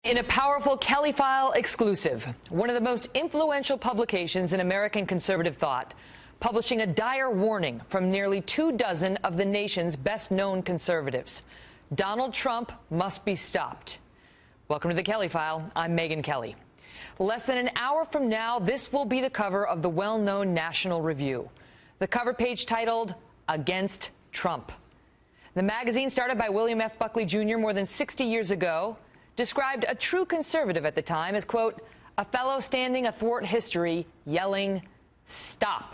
In a powerful Kelly File exclusive, one of the most influential publications in American conservative thought, publishing a dire warning from nearly 24 of the nation's best-known conservatives. Donald Trump must be stopped. Welcome to the Kelly File. I'm Megyn Kelly. Less than an hour from now, this will be the cover of the well-known National Review. The cover page titled, "Against Trump." The magazine, started by William F. Buckley Jr. more than 60 years ago, described a true conservative at the time as, quote, "a fellow standing athwart history yelling, 'Stop.'"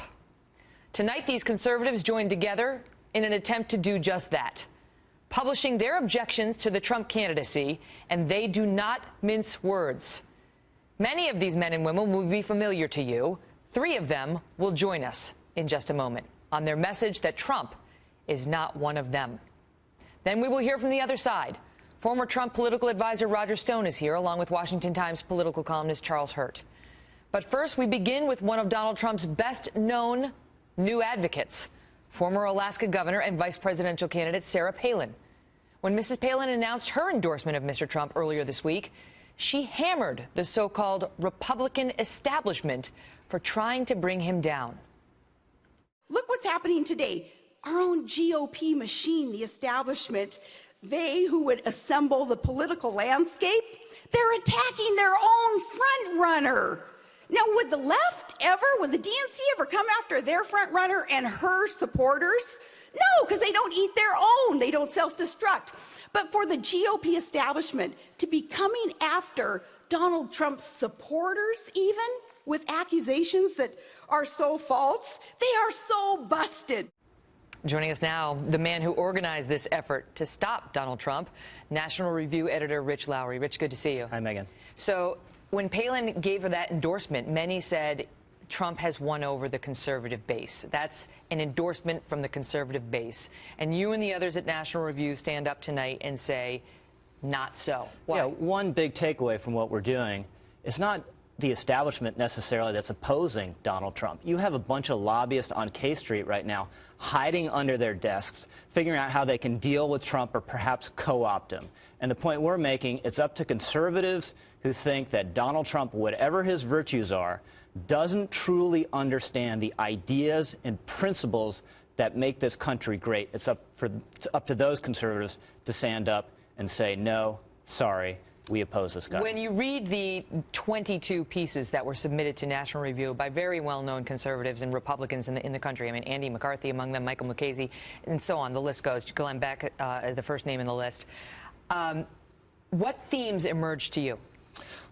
Tonight, these conservatives joined together in an attempt to do just that, publishing their objections to the Trump candidacy, and they do not mince words. Many of these men and women will be familiar to you. 3 of them will join us in just a moment on their message that Trump is not one of them. Then we will hear from the other side. Former Trump political advisor Roger Stone is here, along with Washington Times political columnist Charles Hurt. But first, we begin with one of Donald Trump's best-known new advocates, former Alaska governor and vice presidential candidate Sarah Palin. When Mrs. Palin announced her endorsement of Mr. Trump earlier this week, she hammered the so-called Republican establishment for trying to bring him down. Look what's happening today. Our own GOP machine, the establishment, they who would assemble the political landscape, they're attacking their own front runner. Now, would the left ever, would the DNC ever come after their front runner and her supporters? No, because they don't eat their own. They don't self-destruct. But for the GOP establishment to be coming after Donald Trump's supporters, even with accusations that are so false, they are so busted. Joining us now, the man who organized this effort to stop Donald Trump, National Review editor Rich Lowry. Rich, good to see you. Hi, Megyn. So when Palin gave her that endorsement, many said Trump has won over the conservative base. That's an endorsement from the conservative base. And you and the others at National Review stand up tonight and say, not so. Why? Yeah, one big takeaway from what we're doing is not the establishment necessarily that's opposing Donald Trump. You have a bunch of lobbyists on K Street right now hiding under their desks, figuring out how they can deal with Trump or perhaps co-opt him. And the point we're making, it's up to conservatives who think that Donald Trump, whatever his virtues are, doesn't truly understand the ideas and principles that make this country great. It's up to those conservatives to stand up and say, no, sorry, we oppose this guy. When you read the 22 pieces that were submitted to National Review by very well-known conservatives and Republicans in the country, I mean, Andy McCarthy among them, Michael Mukasey, and so on, the list goes, Glenn Beck as the first name in the list. What themes emerged to you?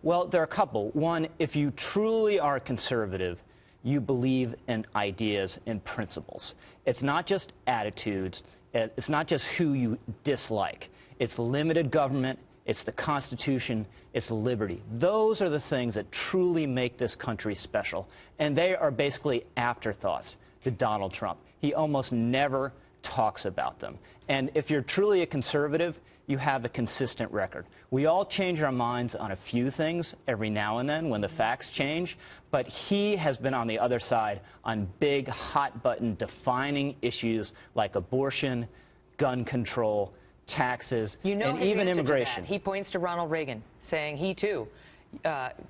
Well, there are a couple. One, if you truly are a conservative, you believe in ideas and principles. It's not just attitudes. It's not just who you dislike. It's limited government. It's the Constitution, it's liberty. Those are the things that truly make this country special. And they are basically afterthoughts to Donald Trump. He almost never talks about them. And if you're truly a conservative, you have a consistent record. We all change our minds on a few things every now and then when the facts change, but he has been on the other side on big, hot-button, defining issues like abortion, gun control, taxes, and even immigration. He points to Ronald Reagan, saying he, too,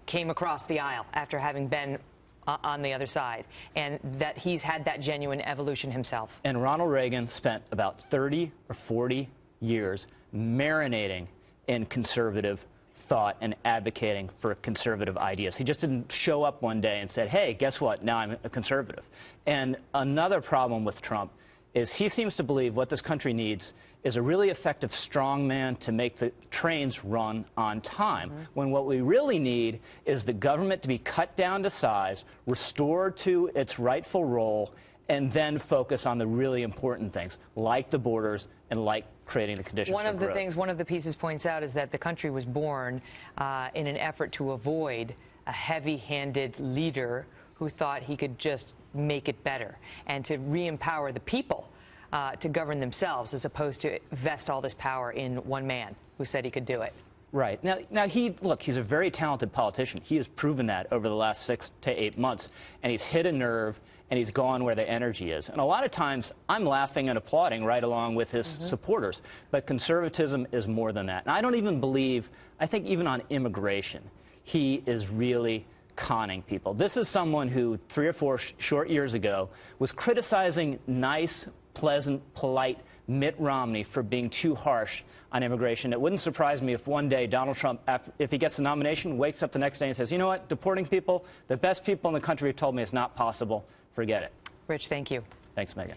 came across the aisle after having been on the other side, and that he's had that genuine evolution himself. And Ronald Reagan spent about 30 or 40 years marinating in conservative thought and advocating for conservative ideas. He just didn't show up one day and said, hey, guess what, now I'm a conservative. And another problem with Trump is he seems to believe what this country needs is a really effective strongman to make the trains run on time, when what we really need is the government to be cut down to size, restored to its rightful role, and then focus on the really important things, like the borders and like creating the conditions for growth. One of the pieces points out is that the country was born in an effort to avoid a heavy-handed leader who thought he could just make it better, and to re-empower the people to govern themselves, as opposed to vest all this power in one man who said he could do it. Right. Now he's a very talented politician. He has proven that over the last 6 to 8 months, and he's hit a nerve, and he's gone where the energy is. And a lot of times, I'm laughing and applauding right along with his supporters. But conservatism is more than that. And I don't even believe, I think even on immigration, he is really conning people. This is someone who 3 or 4 short years ago was criticizing nice, pleasant, polite Mitt Romney for being too harsh on immigration. It wouldn't surprise me if one day Donald Trump, if he gets the nomination, wakes up the next day and says, you know what, deporting people, the best people in the country have told me it's not possible. Forget it. Rich, thank you. Thanks, Megyn.